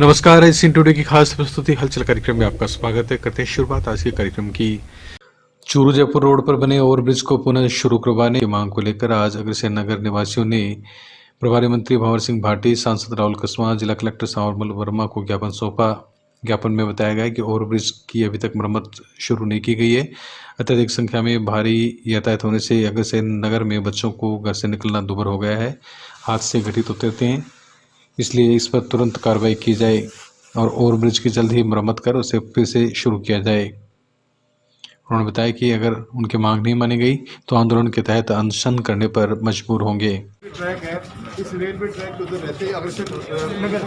नमस्कार, इस टुडे की खास प्रस्तुति हलचल कार्यक्रम में आपका स्वागत है। करते हैं शुरुआत आज के कार्यक्रम की। चूरू जयपुर रोड पर बने ओवरब्रिज को पुनः शुरू करवाने की मांग को लेकर आज अग्रसेन नगर निवासियों ने प्रभारी मंत्री भंवर सिंह भाटी, सांसद राहुल कसवां, जिला कलेक्टर सांवरमल वर्मा को ज्ञापन सौंपा। ज्ञापन में बताया गया कि ओवरब्रिज की अभी तक मरम्मत शुरू नहीं की गई है। अत्यधिक संख्या में भारी यातायात होने से अग्रसेन नगर में बच्चों को घर से निकलना दूभर हो गया है। हादसे घटित होते रहते हैं, इसलिए इस पर तुरंत कार्रवाई की जाए और ओवरब्रिज की जल्द ही मरम्मत कर उसे फिर से शुरू किया जाए। उन्होंने बताया कि अगर उनकी मांग नहीं मानी गई तो आंदोलन के तहत अनशन करने पर मजबूर होंगे। ट्रैक है, इस रेलवे ट्रैक के उधर रहते ही अग्रसेन नगर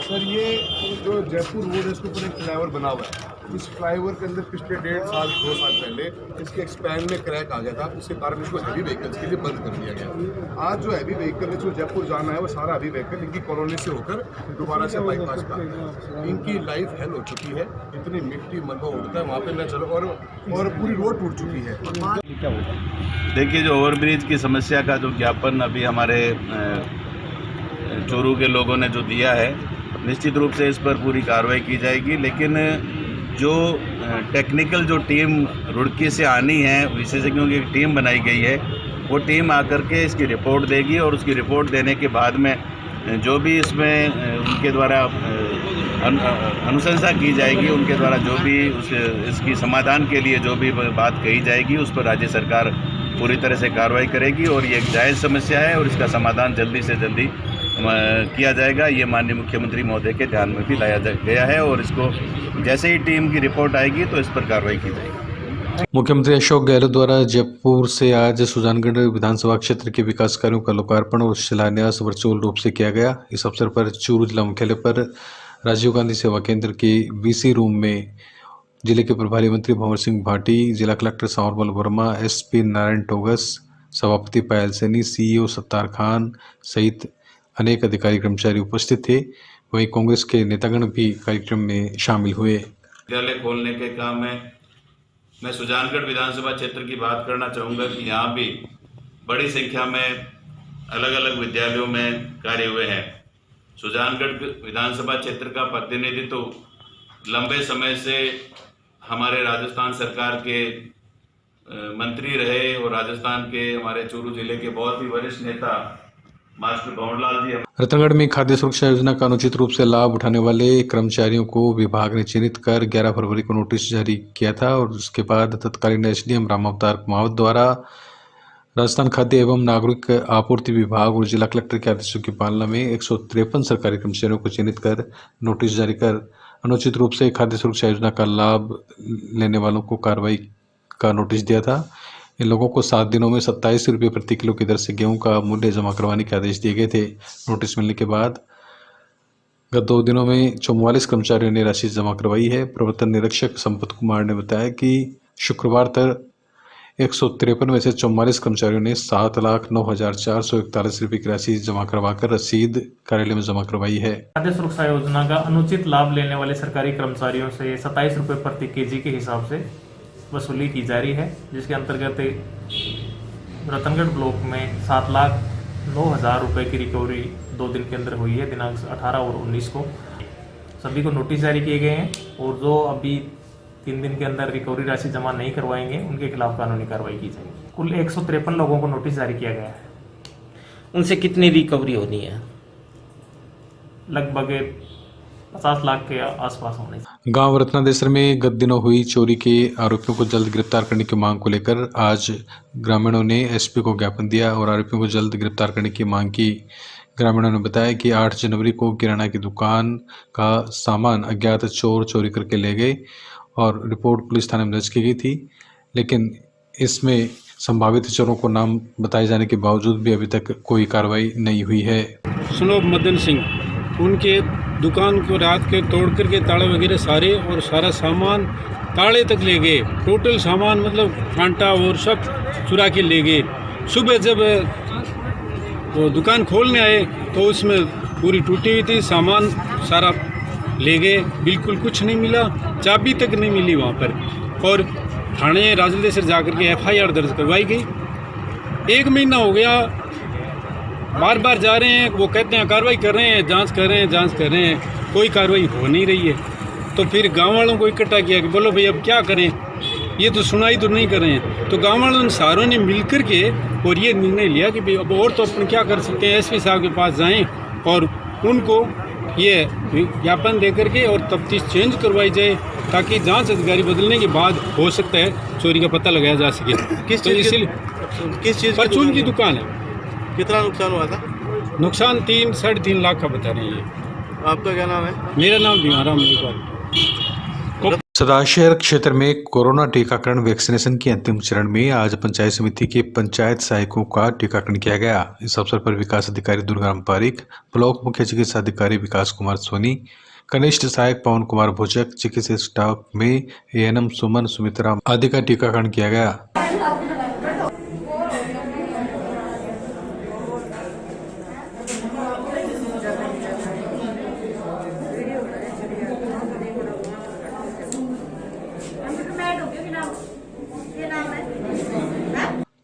सर, ये जो जयपुर रोड है इसके ऊपर एक फ्लाईओवर बना हुआ है। इस फ्लाईओवर के अंदर पिछले 1.5 साल 2 साल पहले इसके एक्सपैन में क्रैक आ गया था, उसके कारण इसको हैवी व्हीकल्स के लिए बंद कर दिया गया। आज जो हैवी व्हीकल है जो जयपुर जाना है वो सारा हैवी व्हीकल इनकी कॉलोनी से होकर दोबारा से बाईपास पर आता है। इनकी लाइफ हेल हो चुकी है, इतनी मिट्टी मलबा उड़ता है वहाँ पे न चलो और पूरी रोड टूट चुकी है। देखिए, जो ओवरब्रिज की समस्या का जो ज्ञापन अभी हमारे चूरू के लोगों ने जो दिया है, निश्चित रूप से इस पर पूरी कार्रवाई की जाएगी। लेकिन जो टेक्निकल जो टीम रुड़की से आनी है, विशेषज्ञों की एक टीम बनाई गई है, वो टीम आकर के इसकी रिपोर्ट देगी और उसकी रिपोर्ट देने के बाद में जो भी इसमें उनके द्वारा अनुशंसा की जाएगी, उनके द्वारा जो भी इसकी समाधान के लिए जो भी बात कही जाएगी, उस पर राज्य सरकार पूरी तरह से कार्रवाई करेगी और ये एक जायज़ समस्या है और इसका समाधान जल्दी से जल्दी किया जाएगा। ये माननीय मुख्यमंत्री महोदय के ध्यान में भी लाया गया है और इसको जैसे ही टीम की रिपोर्ट आएगी तो इस पर कार्रवाई की जाएगी। मुख्यमंत्री अशोक गहलोत द्वारा जयपुर से आज सुजानगढ़ विधानसभा क्षेत्र के विकास कार्यों का लोकार्पण और शिलान्यास वर्चुअल रूप से किया गया। इस अवसर पर चूरू जिला मुख्यालय पर राजीव गांधी सेवा केंद्र के वीसी रूम में जिले के प्रभारी मंत्री भंवर सिंह भाटी, जिला कलेक्टर सांवरमल वर्मा, एसपी नारायण टोगस, सभापति पायल सैनी, सीईओ सत्तार खान सहित अनेक अधिकारी कर्मचारी उपस्थित थे। वहीं कांग्रेस के नेतागण भी कार्यक्रम में शामिल हुए। विद्यालय खोलने के काम में मैं सुजानगढ़ विधानसभा क्षेत्र की बात करना चाहूँगा कि यहाँ भी बड़ी संख्या में अलग अलग विद्यालयों में कार्य हुए हैं। सुजानगढ़ विधानसभा क्षेत्र का प्रतिनिधित्व तो लंबे समय से हमारे राजस्थान सरकार के मंत्री रहे और राजस्थान के हमारे चूरू जिले के बहुत ही वरिष्ठ नेता मास्टर भंवरलाल जी। रतनगढ़ में खाद्य सुरक्षा योजना का अनुचित रूप से लाभ उठाने वाले कर्मचारियों को विभाग ने चिन्हित कर 11 फरवरी को नोटिस जारी किया था और उसके बाद तत्कालीन एसडीएम राम अवतार कुमावत द्वारा राजस्थान खाद्य एवं नागरिक आपूर्ति विभाग और जिला कलेक्टर के आदेशों की पालना में 153 सरकारी कर्मचारियों को चिन्हित कर नोटिस जारी कर अनुचित रूप से खाद्य सुरक्षा योजना का लाभ लेने वालों को कार्रवाई का नोटिस दिया था। इन लोगों को 7 दिनों में 27 रुपये प्रति किलो की दर से गेहूं का मूल्य जमा करवाने के आदेश दिए गए थे। नोटिस मिलने के बाद गत 2 दिनों में 44 कर्मचारियों ने राशि जमा करवाई है। प्रवर्तन निरीक्षक संपत कुमार ने बताया कि शुक्रवार तक 153 में से 44 कर्मचारियों ने 7,09,441 रुपये की राशि जमा करवाकर रसीद कार्यालय में जमा करवाई है। खाद्य सुरक्षा योजना का अनुचित लाभ लेने वाले सरकारी कर्मचारियों से 27 रुपये प्रति केजी के हिसाब से वसूली की जा रही है, जिसके अंतर्गत रतनगढ़ ब्लॉक में 7,09,000 रुपये की रिकवरी 2 दिन के अंदर हुई है, दिनांक 18 और 19 को। सभी को नोटिस जारी किए गए हैं और जो अभी 3 दिन के अंदर रिकवरी राशि जमा नहीं करवाएंगे उनके खिलाफ कानूनी कार्रवाई की जाएगी। कुल 153 लोगों को नोटिस जारी किया गया है। उनसे कितनी रिकवरी होनी है? लगभग 50 लाख के आसपास होने। गांव रत्नादेसर में गत दिनों हुई चोरी के आरोपियों को जल्द गिरफ्तार करने की मांग को लेकर आज ग्रामीणों ने एसपी को ज्ञापन दिया और आरोपियों को जल्द गिरफ्तार करने की मांग की। ग्रामीणों ने बताया कि 8 जनवरी को किराना की दुकान का सामान अज्ञात चोर चोरी करके ले गए और रिपोर्ट पुलिस थाने में दर्ज की गई थी, लेकिन इसमें संभावित चोरों को नाम बताए जाने के बावजूद भी अभी तक कोई कार्रवाई नहीं हुई है। सुनोब मदन सिंह, उनके दुकान को रात के तोड़ करके ताले वगैरह सारे और सारा सामान ताले तक ले गए। टोटल सामान मतलब कांटा और सब चुरा के ले गए। सुबह जब वो दुकान खोलने आए तो उसमें पूरी टूटी हुई थी, सामान सारा ले गए, बिल्कुल कुछ नहीं मिला, चाबी तक नहीं मिली वहाँ पर। और थाने राजलदेसर जाकर के FIR दर्ज करवाई गई। 1 महीना हो गया बार बार जा रहे हैं, वो कहते हैं कार्रवाई कर रहे हैं, जांच कर रहे हैं, कोई कार्रवाई हो नहीं रही है। तो फिर गांव वालों को इकट्ठा किया कि बोलो भाई अब क्या करें, ये तो सुनाई तो नहीं कर रहे हैं। तो गांव वालों ने सारों ने मिल कर के और ये निर्णय लिया कि भाई अब और तो अपन क्या कर सकते हैं, एसपी साहब के पास जाएं और उनको ये ज्ञापन दे करके और तफ्तीश चेंज करवाई जाए, ताकि जांच अधिकारी बदलने के बाद हो सकता है चोरी का पता लगाया जा सके। किस तो चीज़ इसलिए किस चीज़ परचून की दुकान है। कितना नुकसान हुआ था? नुकसान 3-3.5 लाख का बता रहे हैं। आपका क्या नाम है? मेरा नाम भीमाराम मेघवाल। सदाशहर क्षेत्र में कोरोना टीकाकरण वैक्सीनेशन के अंतिम चरण में आज पंचायत समिति के पंचायत सहायकों का टीकाकरण किया गया। इस अवसर पर विकास अधिकारी दुर्गाराम पारिक, ब्लॉक मुख्य चिकित्सा अधिकारी विकास कुमार सोनी, कनिष्ठ सहायक पवन कुमार भोजक, चिकित्सा स्टाफ में एएनएम सुमन सुमित्रा आदि का टीकाकरण किया गया।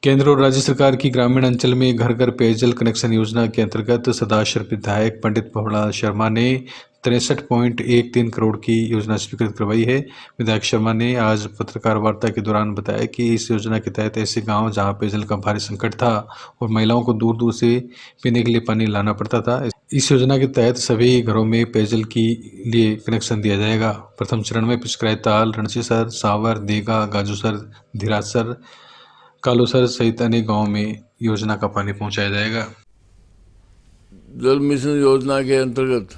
केंद्र और राज्य सरकार की ग्रामीण अंचल में घर घर पेयजल कनेक्शन योजना के अंतर्गत सदाशहर विधायक पंडित भवरलाल शर्मा ने 63.13 करोड़ की योजना स्वीकृत करवाई है। विधायक शर्मा ने आज पत्रकार वार्ता के दौरान बताया कि इस योजना के तहत ऐसे गांव जहां पेयजल का भारी संकट था और महिलाओं को दूर दूर से पीने के लिए पानी लाना पड़ता था, इस योजना के तहत सभी घरों में पेयजल के लिए कनेक्शन दिया जाएगा। प्रथम चरण में पिचकराई ताल, रणसीसर, सावर, देगा, गाजूसर, धीरासर, कालूसर सहित अनेक गांवों में योजना का पानी पहुंचाया जाएगा। जल मिशन योजना के अंतर्गत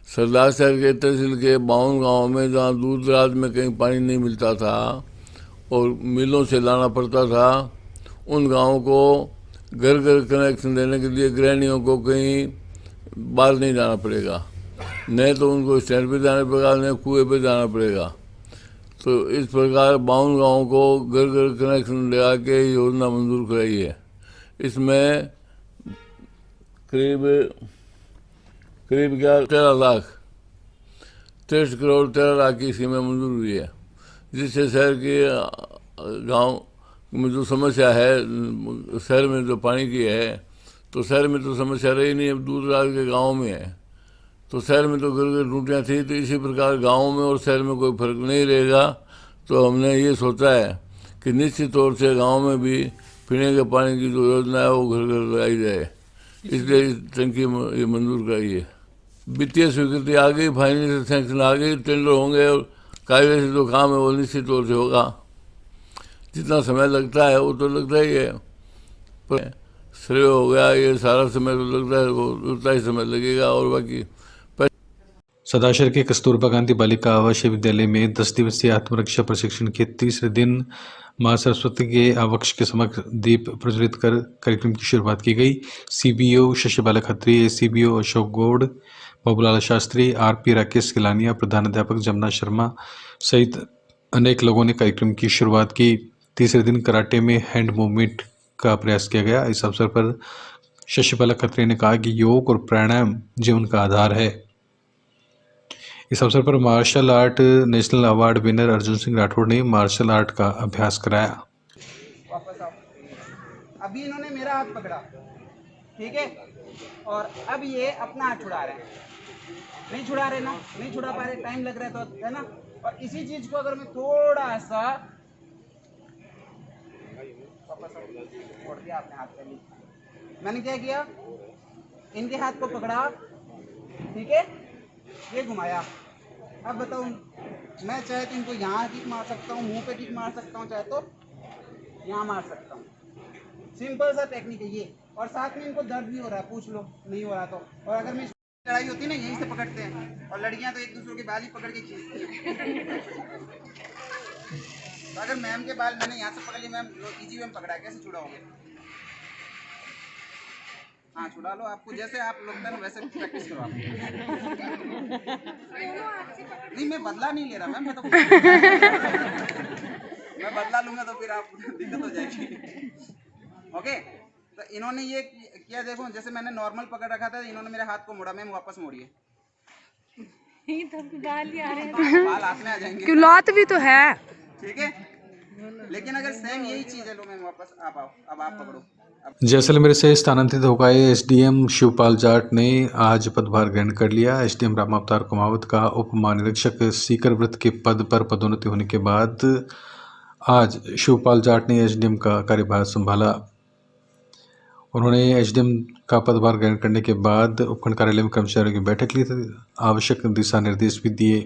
सरदारशहर के तहसील के 52 गाँव में जहाँ दूर दराज में कहीं पानी नहीं मिलता था और मिलों से लाना पड़ता था, उन गाँवों को घर घर कनेक्शन देने के लिए गृहिणियों को कहीं बाहर नहीं जाना पड़ेगा, न तो उनको स्टैंड पे जाना पड़ेगा, न कुएं पे जाना पड़ेगा। तो इस प्रकार 52 गाँवों को घर घर कनेक्शन लगा के योजना मंजूर कराई है। इसमें करीब 63 करोड़ 13 लाख की स्कीमें मंजूर हुई है, जिससे शहर के गांव में जो समस्या है, शहर में जो पानी की है, तो शहर में तो समस्या रही नहीं, अब दूर दराज के गाँव में है। तो शहर में तो घर घर टूटियाँ थी, तो इसी प्रकार गाँव में और शहर में कोई फर्क नहीं रहेगा। तो हमने ये सोचा है कि निश्चित तौर से गांव में भी पीने के पानी की जो योजना है वो घर घर लगाई जाए, इसलिए इस टंकी ये मंजूर कराई है। वित्तीय स्वीकृति आ गई, फाइनेंशियल सैंक्शन आ गई, टेंडर होंगे और कायदे से जो काम है वो निश्चित तौर से होगा। जितना समय लगता है वो तो लगता ही है, पर सर्वे हो गया, ये सारा समय तो लगता है, वो उतना ही समय लगेगा। और बाकी सदाशहर के कस्तूरबा गांधी बालिका आवासीय विद्यालय में 10 दिवसीय आत्मरक्षा प्रशिक्षण के तीसरे दिन मां सरस्वती के आवक्ष के समक्ष दीप प्रज्वलित कर कार्यक्रम की शुरुआत की गई। सीबीओ शशिबाला खत्री, एसीबीओ अशोक गौड़, बाबूलाल शास्त्री, आरपी राकेश गिलानिया, प्रधानाध्यापक जमुना शर्मा सहित अनेक लोगों ने कार्यक्रम की शुरुआत की। तीसरे दिन कराटे में हैंड मूवमेंट का प्रयास किया गया। इस अवसर पर शशिबाला खत्री ने कहा कि योग और प्राणायाम जीवन का आधार है। इस अवसर पर martial art national award winner Arjun Singh Rathore ने मार्शल आर्ट का अभ्यास कराया। वापस आओ। अभी इन्होंने मेरा हाथ पकड़ा, ठीक है, और अब ये अपना हाथ छुड़ा रहे हैं, नहीं छुड़ा रहे ना, नहीं छुड़ा पा रहे, टाइम लग रहा है तो, है ना। और इसी चीज को अगर मैं थोड़ा सा वापस आओ, छोड़ दिया आपने हाथ पहले, मैंने क्या किया, इनके हाथ को पकड़ा, ठीक है, ये घुमाया। अब बताओ, मैं चाहे तो इनको यहाँ किक मार सकता हूँ, मुंह पे किक मार सकता हूँ, चाहे तो यहाँ मार सकता हूँ। सिंपल सा टेक्निक है ये। और साथ में इनको दर्द भी हो रहा है, पूछ लो नहीं हो रहा तो। और अगर मैं लड़ाई होती है ना, यहीं से पकड़ते हैं, और लड़कियाँ तो एक दूसरे के बाल ही पकड़ के खींचती हैं। तो अगर मैम के बाल मैंने यहाँ से पकड़ लिया, मैम इजी वे में पकड़ा, कैसे छुड़ाओगे? हाँ छुड़ा लो, आपको जैसे आप लोग ना वैसे प्रैक्टिस करो आप। नहीं मैं बदला नहीं ले रहा मैम, मैं तो मैं बदला लूंगा तो फिर आप दिक्कत हो जाएगी। ओके, तो इन्होंने ये किया, देखो जैसे मैंने नॉर्मल पकड़ रखा था, इन्होंने मेरे हाथ को मोड़ा, मैम वापस मोड़िए। तो बाल ही आ रहे हैं, बाल हाथ में आ जाएंगे, क्यों लौट भी तो है, ठीक है। लेकिन अगर सेम यही चीज है, लो मैम वापस आप आओ, अब आप पकड़ो, जैसलमेर से स्थानांतरित हो गए एसडीएम शिवपाल जाट ने आज पदभार ग्रहण कर लिया। एसडीएम राम अवतार कुमावत का उप महानिरीक्षक सीकर व्रत के पद पर पदोन्नति होने के बाद आज शिवपाल जाट ने एसडीएम का कार्यभार संभाला। उन्होंने एसडीएम का पदभार ग्रहण करने के बाद उपखंड कार्यालय में कर्मचारियों की बैठक ली थी, आवश्यक दिशा निर्देश भी दिए।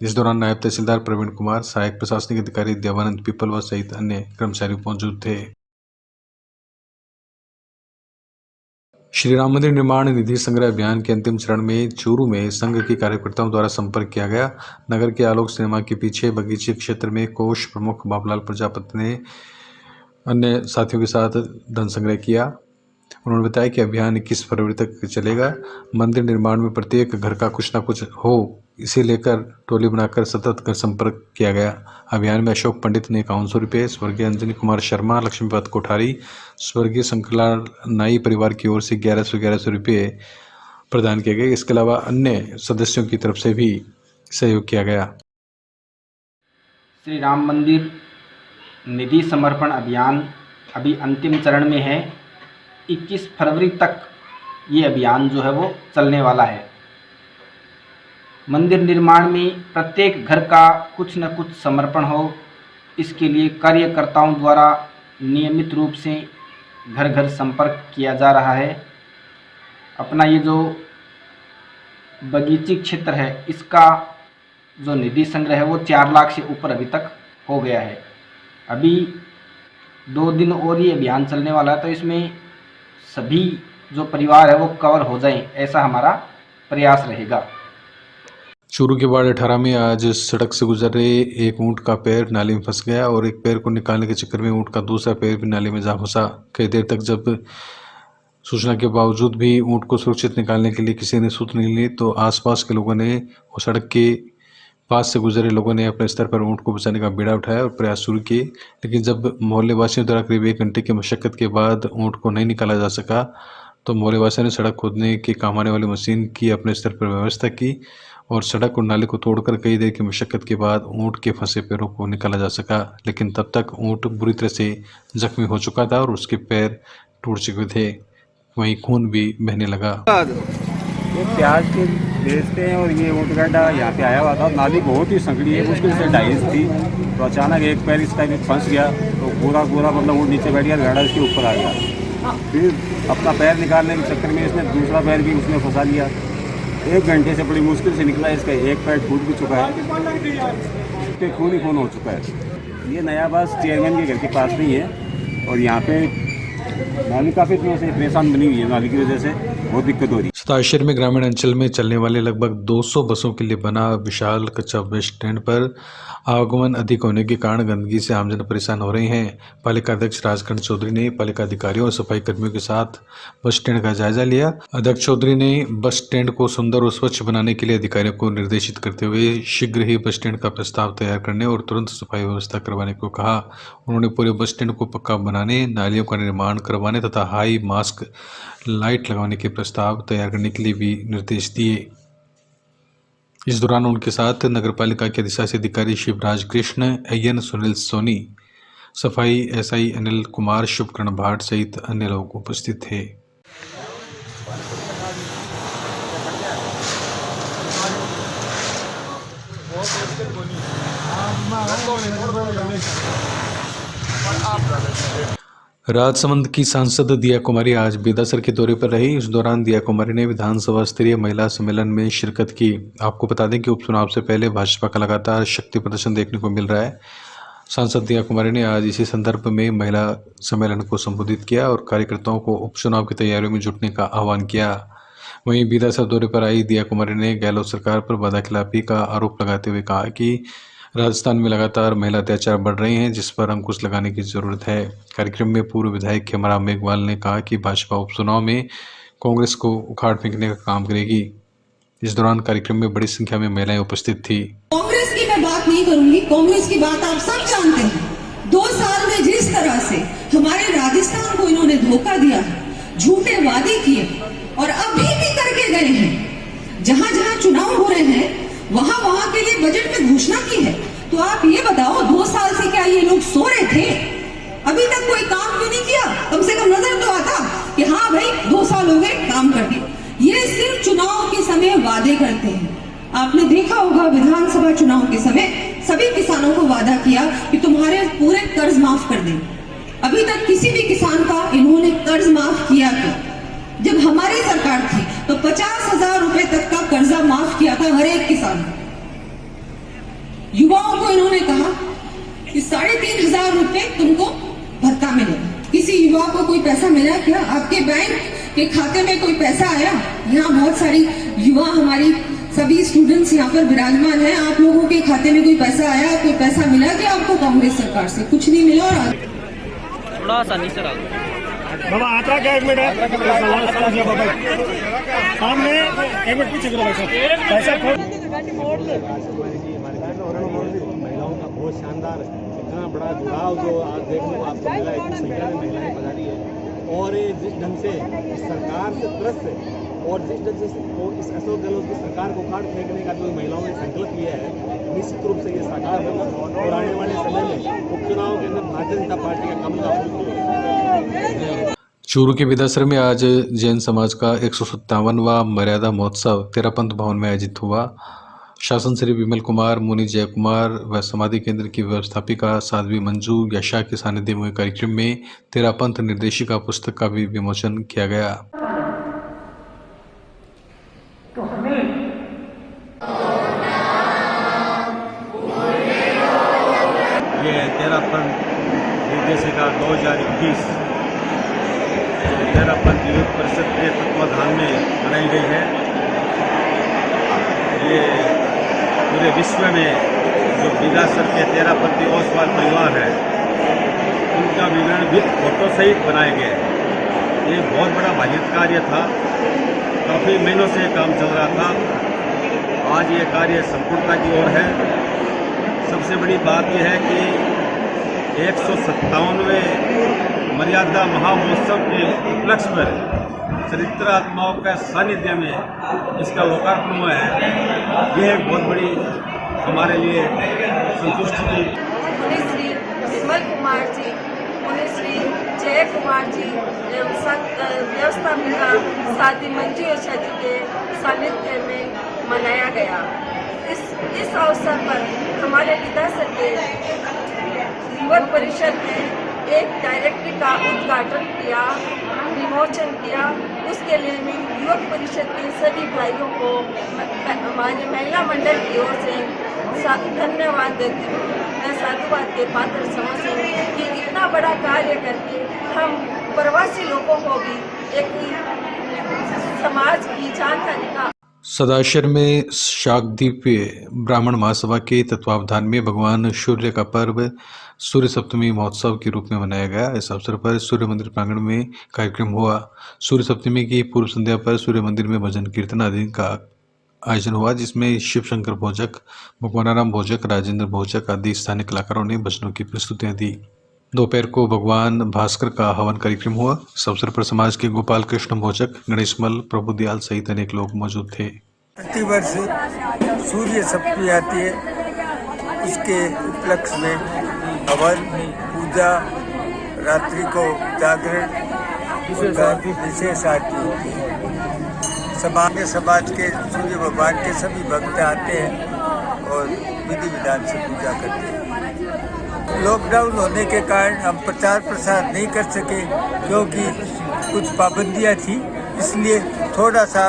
इस दौरान नायब तहसीलदार प्रवीण कुमार, सहायक प्रशासनिक अधिकारी देवानंद पीपलवा सहित अन्य कर्मचारी मौजूद थे। श्री राम मंदिर निर्माण निधि संग्रह अभियान के अंतिम चरण में चूरू में संघ के कार्यकर्ताओं द्वारा संपर्क किया गया। नगर के आलोक सिनेमा के पीछे बगीचे क्षेत्र में कोष प्रमुख बाबूलाल प्रजापति ने अन्य साथियों के साथ धन संग्रह किया। उन्होंने बताया कि अभियान 21 फरवरी तक चलेगा। मंदिर निर्माण में प्रत्येक घर का कुछ न कुछ हो, इसे लेकर टोली बनाकर सतत कर संपर्क किया गया। अभियान में अशोक पंडित ने 5100 रुपये, स्वर्गीय अंजनी कुमार शर्मा, लक्ष्मीपत कोठारी, स्वर्गीय शंकरलाल नाई परिवार की ओर से 1100 रुपये प्रदान किए गए। इसके अलावा अन्य सदस्यों की तरफ से भी सहयोग किया गया। श्री राम मंदिर निधि समर्पण अभियान अभी अंतिम चरण में है। 21 फरवरी तक ये अभियान जो है वो चलने वाला है। मंदिर निर्माण में प्रत्येक घर का कुछ न कुछ समर्पण हो, इसके लिए कार्यकर्ताओं द्वारा नियमित रूप से घर घर संपर्क किया जा रहा है। अपना ये जो बगीची क्षेत्र है, इसका जो निधि संग्रह है वो 4 लाख से ऊपर अभी तक हो गया है। अभी 2 दिन और ये अभियान चलने वाला है, तो इसमें सभी जो परिवार है वो कवर हो जाएं, ऐसा हमारा प्रयास रहेगा। चूरू के वार्ड 18 में आज सड़क से गुजर रहे एक ऊंट का पैर नाली में फंस गया और एक पैर को निकालने के चक्कर में ऊंट का दूसरा पैर भी नाली में जा फंसा। कई देर तक जब सूचना के बावजूद भी ऊंट को सुरक्षित निकालने के लिए किसी ने सूत्र नहीं ली, तो आसपास के लोगों ने वो सड़क के पास से गुजरे लोगों ने अपने स्तर पर ऊंट को बचाने का बीड़ा उठाया और प्रयास शुरू किए। लेकिन जब मोहल्ले वासियों द्वारा करीब 1 घंटे की मशक्कत के बाद ऊंट को नहीं निकाला जा सका, तो मोहल्ले वासियों ने सड़क खोदने के काम आने वाली मशीन की अपने स्तर पर व्यवस्था की और सड़क और नाले को तोड़कर कई देर की मशक्कत के बाद ऊंट के फंसे पैरों को निकाला जा सका। लेकिन तब तक ऊंट बुरी तरह से जख्मी हो चुका था और उसके पैर टूट चुके थे, वहीं खून भी बहने लगा। ये प्याज के बेचते हैं और ये ऊँट गड्ढा यहाँ पे आया हुआ था। नाली बहुत ही संकड़ी है, मुश्किल से 2.5 थी, तो अचानक एक पैर इसका भी फंस गया, तो पूरा मतलब ऊँट नीचे बैठ गया, गड्ढा इसके ऊपर आ गया। फिर अपना पैर निकालने के चक्कर में इसने दूसरा पैर भी उसने फंसा लिया। 1 घंटे से बड़ी मुश्किल से निकला। इसका एक पैर टूट भी चुका है, इस पर खून ही खून हो चुका है। ये नया बस चेयरमैन के घर के पास नहीं है और यहाँ पे नाली काफ़ी दिनों से परेशान बनी हुई है। नाली की वजह से बहुत दिक्कत हो रही है। सताशर में ग्रामीण अंचल में चलने वाले लगभग 200 बसों के लिए बना विशाल कच्चा बस स्टैंड पर आवागमन अधिक होने के कारण गंदगी से आमजन परेशान हो रहे हैं। पालिका अध्यक्ष राजखंड चौधरी ने पालिका अधिकारियों और सफाई कर्मियों के साथ बस स्टैंड का जायजा लिया। अध्यक्ष चौधरी ने बस स्टैंड को सुंदर और स्वच्छ बनाने के लिए अधिकारियों को निर्देशित करते हुए शीघ्र ही बस स्टैंड का प्रस्ताव तैयार करने और तुरंत सफाई व्यवस्था करवाने को कहा। उन्होंने पूरे बस स्टैंड को पक्का बनाने, नालियों का निर्माण करवाने तथा हाई मास्क लाइट लगाने के प्रस्ताव तैयार करने के लिए भी निर्देश दिए। इस दौरान उनके साथ नगरपालिका के अधिशासी अधिकारी शिवराज कृष्ण, AN सुनील सोनी, सफाई SI अनिल कुमार, शुभकर्ण भाट सहित अन्य लोग उपस्थित थे। राजसमंद की सांसद दिया कुमारी आज बेदासर के दौरे पर रही। इस दौरान दिया कुमारी ने विधानसभा स्तरीय महिला सम्मेलन में शिरकत की। आपको बता दें कि उपचुनाव से पहले भाजपा का लगातार शक्ति प्रदर्शन देखने को मिल रहा है। सांसद दिया कुमारी ने आज इसी संदर्भ में महिला सम्मेलन को संबोधित किया और कार्यकर्ताओं को उपचुनाव की तैयारियों में जुटने का आह्वान किया। वहीं बेदासर दौरे पर आई दिया कुमारी ने गहलोत सरकार पर वादाखिलाफी का आरोप लगाते हुए कहा कि राजस्थान में लगातार महिला अत्याचार बढ़ रहे हैं, जिस पर अंकुश लगाने की जरूरत है। कार्यक्रम में पूर्व विधायक खेमराम मेघवाल ने कहा कि भाजपा उपचुनाव में कांग्रेस को उखाड़ फेंकने का काम करेगी। इस दौरान कार्यक्रम में बड़ी संख्या में महिलाएं उपस्थित थी। कांग्रेस की मैं बात नहीं करूंगी, कांग्रेस की बात आप सब जानते हैं। 2 साल में जिस तरह से हमारे राजस्थान को इन्होंने धोखा दिया, झूठे वादे किए और अभी भी करके गए हैं। जहां जहां चुनाव हो रहे हैं वहां के लिए बजट में घोषणा की है। तो आप ये बताओ 2 साल से क्या ये लोग सो रहे थे? अभी तक कोई काम क्यों नहीं किया? कम से कम नजर तो आता कि हाँ भाई 2 साल हो गए, काम कर दिए। ये सिर्फ चुनाव के समय वादे करते हैं। आपने देखा होगा विधानसभा चुनाव के समय सभी किसानों को वादा किया कि तुम्हारे पूरे कर्ज माफ कर दें। अभी तक किसी भी किसान का इन्होंने कर्ज माफ किया क्या? जब हमारी सरकार थी तो 50,000 रुपए तक का कर्जा माफ किया था हर एक किसान। युवाओं को इन्होंने कहा कि 3,500 रुपए तुमको भत्ता मिलेगा। किसी युवा को कोई पैसा मिला क्या? आपके बैंक के खाते में कोई पैसा आया? यहाँ बहुत सारी युवा हमारी सभी स्टूडेंट्स यहाँ पर विराजमान हैं। आप लोगों के खाते में कोई पैसा आया? कोई पैसा मिला क्या आपको कांग्रेस सरकार से? कुछ नहीं मिला। और थोड़ा आसानी से बाबा आता क्या 1 मिनट बाबा सामने 1 मिनट पीछे करो पैसा महिलाओं का बहुत शानदार इतना बड़ा जुड़ाव जो आज देखने को आपको मिला, इतनी संख्या में महिलाएं पधारी है। और जिस ढंग से इस सरकार से त्रस्त है और जिस ढंग से इस अशोक गहलोत की सरकार को उखाड़ फेंकने का जो महिलाओं ने संकल्प लिया है, निश्चित रूप से ये साकार होगा और आने वाले समय में उपचुनाव के अंदर भारतीय जनता पार्टी का कमल का फूल। चूरू के विधासर में आज जैन समाज का 157वां मर्यादा महोत्सव तेरापंथ भवन में आयोजित हुआ। शासन श्री विमल कुमार, मुनि जय कुमार व समाधि केंद्र की व्यवस्थापिका साध्वी मंजू यशा के सानिध्य में हुए कार्यक्रम में तेरापंथ निर्देशिका पुस्तक का भी विमोचन किया गया। ये तेरापंथ निर्देशिका 2021 तेरापंथ युवक परिषद के तत्वाधान में बनाई गई है। ये पूरे विश्व में जो विरासत के तेरापंथी ओसवाल परिवार है उनका विवरण विद फोटो सहित बनाए गए। ये बहुत बड़ा भागीरथ कार्य था, काफ़ी महीनों से काम चल रहा था। आज ये कार्य संपूर्णता की ओर है। सबसे बड़ी बात यह है कि 157वें मर्यादा महामहोत्सव के उपलक्ष्य पर चरित्र आत्माओं का सानिध्य में इसका लोकार्पण हुआ है। यह एक बहुत बड़ी हमारे लिए संतुष्टि की। मुनि श्री विमल कुमार जी, मुनि श्री जय कुमार जी व्यवस्थापिका साध्वी मंजू यशा जी के सानिध्य में मनाया गया। इस अवसर पर हमारे विधासर के युवक परिषद ने एक डायरेक्टरी का उद्घाटन किया, विमोचन किया। उसके लिए मैं युवक परिषद के सभी भाइयों को हमारे महिला मंडल की ओर से धन्यवाद देती हूँ। मैं साधुवाद के पात्र समझती हूँ कि इतना बड़ा कार्य करके हम प्रवासी लोगों को भी एक समाज की जानकारी का। सदाशर में शाकदीप ब्राह्मण महासभा के तत्वावधान में भगवान सूर्य का पर्व सूर्य सप्तमी महोत्सव के रूप में मनाया गया। इस अवसर पर सूर्य मंदिर प्रांगण में कार्यक्रम हुआ। सूर्य सप्तमी की पूर्व संध्या पर सूर्य मंदिर में भजन कीर्तन आदि का आयोजन हुआ, जिसमें शिव शंकर भोजक, भगवानाराम भोजक, राजेंद्र भोजक आदि स्थानीय कलाकारों ने भजनों की प्रस्तुतियां दी। दोपहर को भगवान भास्कर का हवन कार्यक्रम हुआ। इस अवसर पर समाज के गोपाल कृष्ण भोजक, गणेशमल, प्रभु दयाल सहित अनेक लोग मौजूद थे। प्रतिवर्ष सूर्य सप्तमी आती है, उसके उपलक्ष्य में हवन, पूजा, रात्रि को जागरण विशेष आरती होती है। समाज के सूर्य भगवान के सभी भक्त आते हैं और विधि विधान से पूजा करते हैं। लॉकडाउन होने के कारण हम प्रचार प्रसार नहीं कर सके क्योंकि कुछ पाबंदियां थी, इसलिए थोड़ा सा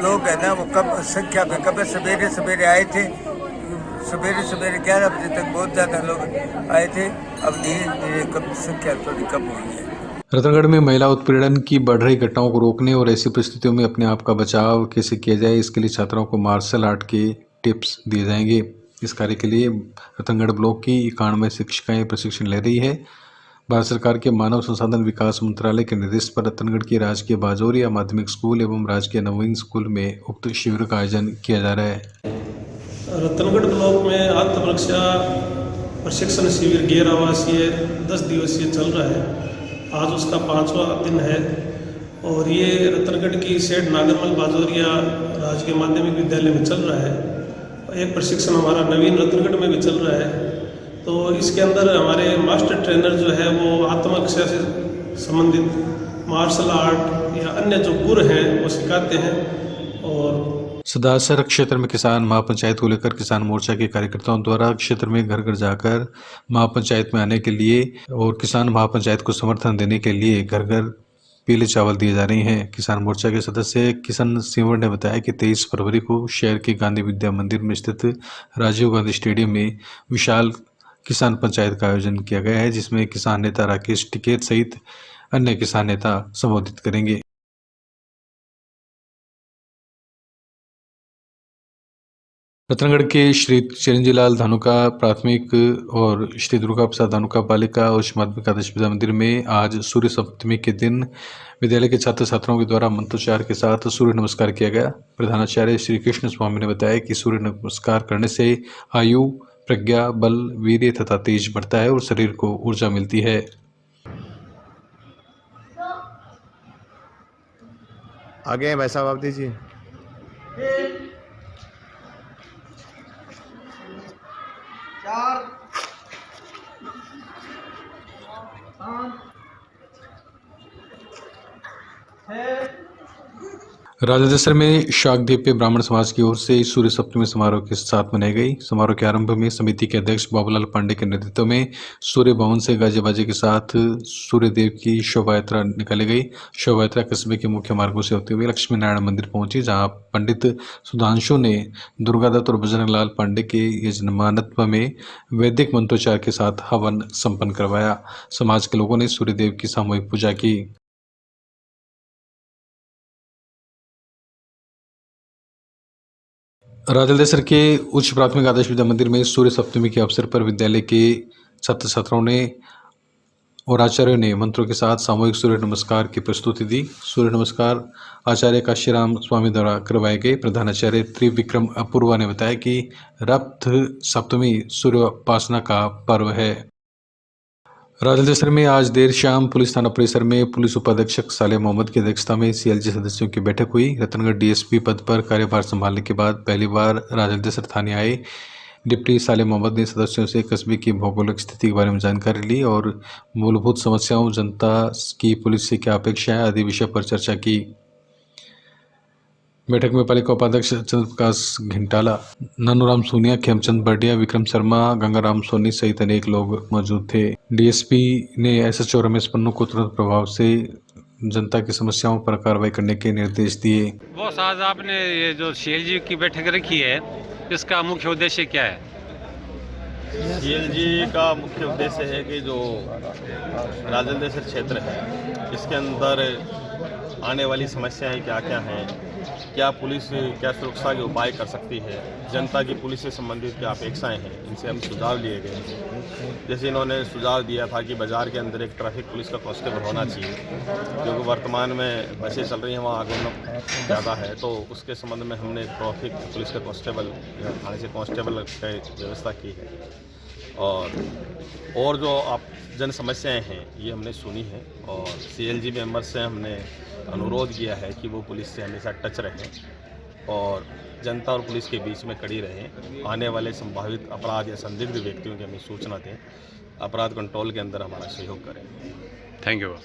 लोग है ना वो कम संख्या में कब सवेरे आए थे। सवेरे 11 बजे तक बहुत ज़्यादा लोग आए थे। अब धीरे धीरे कम संख्या थोड़ी कम हुई है। रतनगढ़ में महिला उत्पीड़न की बढ़ रही घटनाओं को रोकने और ऐसी परिस्थितियों में अपने आप का बचाव कैसे किया जाए, इसके लिए छात्राओं को मार्शल आर्ट के टिप्स दिए जाएंगे। इस कार्य के लिए रतनगढ़ ब्लॉक की 91 शिक्षिकाएं प्रशिक्षण ले रही है। भारत सरकार के मानव संसाधन विकास मंत्रालय के निर्देश पर रतनगढ़ की राजकीय बाजौरिया माध्यमिक स्कूल एवं राजकीय नवीन स्कूल में उक्त शिविर का आयोजन किया जा रहा है। रतनगढ़ ब्लॉक में आत्मरक्षा प्रशिक्षण शिविर गैर आवासीय 10 दिवसीय चल रहा है। आज उसका 5वां दिन है और ये रतनगढ़ की सेठ नागरमल बाजौरिया राजकीय माध्यमिक विद्यालय में चल रहा है। एक प्रशिक्षण हमारा नवीन रतनगढ़ में भी चल रहा है। तो इसके अंदर हमारे मास्टर ट्रेनर जो है वो आत्मरक्षा से संबंधित मार्शल आर्ट या अन्य जो गुर हैं वो सिखाते हैं। और सदासर क्षेत्र में किसान महापंचायत को लेकर किसान मोर्चा के कार्यकर्ताओं द्वारा क्षेत्र में घर घर जाकर महापंचायत में आने के लिए और किसान महापंचायत को समर्थन देने के लिए घर घर पीले चावल दिए जा रहे हैं। किसान मोर्चा के सदस्य किशन सिंवर ने बताया कि 23 फरवरी को शहर के गांधी विद्या मंदिर में स्थित राजीव गांधी स्टेडियम में विशाल किसान पंचायत का आयोजन किया गया है, जिसमें किसान नेता राकेश टिकैत सहित अन्य किसान नेता संबोधित करेंगे। रतनगढ़ के श्री चिरंजी लाल धानुका प्राथमिक और श्री दुर्गा प्रसाद धानुका बालिका उच्च माध्यमिक आदर्श विद्या मंदिर में आज सूर्य सप्तमी के दिन विद्यालय के छात्र छात्राओं के द्वारा मंत्रोच्चार के साथ सूर्य नमस्कार किया गया। प्रधानाचार्य श्री कृष्ण स्वामी ने बताया कि सूर्य नमस्कार करने से आयु, प्रज्ञा, बल, वीर्य तथा तेज बढ़ता है और शरीर को ऊर्जा मिलती है। आगे भाई साहब आप दीजिए। राजदेसर में शाकदीप ब्राह्मण समाज की ओर से सूर्य सप्तमी समारोह के साथ मनाई गई। समारोह के आरंभ में समिति के अध्यक्ष बाबूलाल पांडे के नेतृत्व में सूर्य भवन से गाजे बाजे के साथ सूर्य देव की शोभा यात्रा निकाली गई। शोभा यात्रा कस्बे के मुख्य मार्गों से होते हुए लक्ष्मी नारायण मंदिर पहुंची, जहां पंडित सुधांशु ने दुर्गादत्त और बजरंग लाल पांडे के यजमानत्व में वैदिक मंत्रोच्चार के साथ हवन संपन्न करवाया। समाज के लोगों ने सूर्य देव की सामूहिक पूजा की। राजलदेसर के उच्च प्राथमिक आदर्श विद्या मंदिर में सूर्य सप्तमी के अवसर पर विद्यालय के छात्र छात्राओं ने और आचार्यों ने मंत्रों के साथ सामूहिक सूर्य नमस्कार की प्रस्तुति दी। सूर्य नमस्कार आचार्य काशीराम स्वामी द्वारा करवाए गए। प्रधानाचार्य त्रिविक्रम अपूर्वा ने बताया कि रथ सप्तमी सूर्योपासना का पर्व है। राजलदेसर में आज देर शाम पुलिस थाना परिसर में पुलिस उपाधीक्षक साले मोहम्मद की अध्यक्षता में सीएलजी सदस्यों की बैठक हुई। रतनगढ़ डीएसपी पद पर कार्यभार संभालने के बाद पहली बार राजलदेसर थाने आए डिप्टी साले मोहम्मद ने सदस्यों से कस्बे की भौगोलिक स्थिति के बारे में जानकारी ली और मूलभूत समस्याओं, जनता की पुलिस से क्या अपेक्षाएं आदि विषय पर चर्चा की। बैठक में पालिका उपाध्यक्ष चंद्र प्रकाश घिंटाला, नानूराम सोनिया, खेमचंद बर्डिया, विक्रम शर्मा, गंगाराम सोनी सहित अनेक लोग मौजूद थे। डीएसपी ने एसएचओ रमेश पन्नू को तुरंत प्रभाव से जनता की समस्याओं पर कार्रवाई करने के निर्देश दिए। बॉस, आज आपने ये जो सीएलजी की बैठक रखी है, इसका मुख्य उद्देश्य क्या है? सीएलजी का मुख्य उद्देश्य है कि जो राजलदेसर क्षेत्र है इसके अंदर आने वाली समस्याएं क्या क्या हैं, क्या पुलिस क्या सुरक्षा के उपाय कर सकती है, जनता की पुलिस से संबंधित क्या अपेक्षाएं हैं, इनसे हम सुझाव लिए गए हैं। जैसे इन्होंने सुझाव दिया था कि बाज़ार के अंदर एक ट्रैफिक पुलिस का कांस्टेबल होना चाहिए, क्योंकि वर्तमान में बसें चल रही हैं वहाँ आगमन ज़्यादा है, तो उसके संबंध में हमने ट्रैफिक पुलिस का कांस्टेबल थाने से कांस्टेबल की व्यवस्था की है। और जो आप जन समस्याएं हैं ये हमने सुनी है और सीएलजी मेंबर से हमने अनुरोध किया है कि वो पुलिस से हमेशा टच रहें और जनता और पुलिस के बीच में खड़ी रहें। आने वाले संभावित अपराध या संदिग्ध व्यक्तियों की हमें सूचना दें, अपराध कंट्रोल के अंदर हमारा सहयोग करें। Thank you.